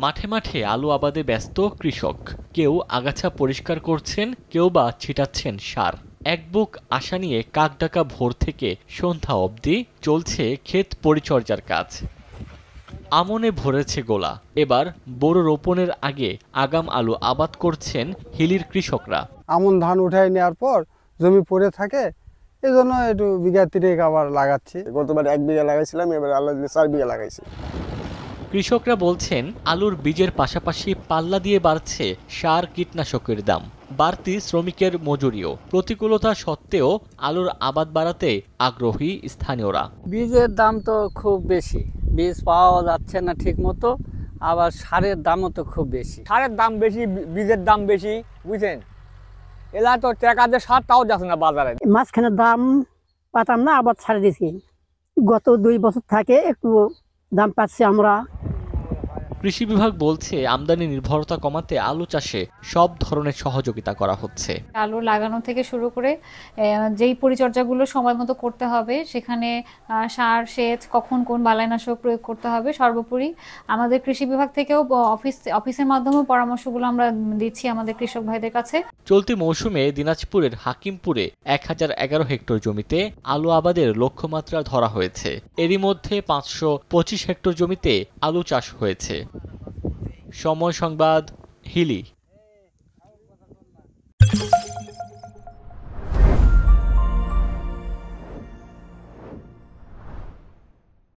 মাঠে মাঠে আলু আবাদে ব্যস্ত কৃষক। কেউ আগাছা পরিষ্কার করছেন, কেউ বা ছিটাচ্ছেন সার। এক বুক আশা নিয়ে কাকডাকা ভোর থেকে সন্ধ্যা অবধি চলছে ক্ষেত পরিচর্যার কাজ। আমনে ভরেছে গোলা। এবার বোরো রোপণের আগে আগাম আলু আবাদ করছেন হিলির কৃষকরা। আমন ধান উঠাই নেওয়ার পর জমি পড়ে থাকে, এই জন্য একটু বিঘা 3 আবার লাগাচ্ছি। গতবার 1 বিঘা লাগাইছিলাম, এবার আল্লাহ দিলে 4 বিঘা লাগাইছি। কৃষকরা বলছেন আলুর বীজের পাশাপাশি পাল্লা দিয়ে বাড়ছে সার কীটনাশকের দাম, বাড়তি শ্রমিকের মজুরিও। প্রতিকূলতা সত্ত্বেও আলুর আবাদ বাড়াতে আগ্রহী স্থানীয়রা। বীজের দাম তো খুব বেশি, বীজ পাওয়া যাচ্ছে না ঠিক মতো, আবার সারের দামও তো খুব বেশি। সারের দাম বেশি, বীজের দাম বেশি, বুঝছেন? এলা তো টাকা দিয়ে সার তাও যাচ্ছে না বাজারে। মাঝখানে দাম পাতাম না, আবার ছাড়ে দিয়েছি। গত 2 বছর থেকে একটু দাম পাচ্ছি আমরা। কৃষি বিভাগ বলছে আমদানি নির্ভরতা কমাতে আলু চাষে সব ধরনের সহযোগিতা করা হচ্ছে। আলু লাগানো থেকে শুরু করে যেই পরিচর্যাগুলো সময় মতো করতে হবে, সেখানে সার, সেচ, কখন কোন বালাইনাশক প্রয়োগ করতে হবে, সর্বোপরি আমাদের কৃষি বিভাগ থেকেও অফিসের মাধ্যমে পরামর্শগুলো আমরা দিচ্ছি আমাদের কৃষক ভাইদের কাছে। চলতি মৌসুমে দিনাজপুরের হাকিমপুরে 1011 হেক্টর জমিতে আলু আবাদের লক্ষ্যমাত্রা ধরা হয়েছে। এরই মধ্যে 525 হেক্টর জমিতে আলু চাষ হয়েছে। সময় সংবাদ, হিলি।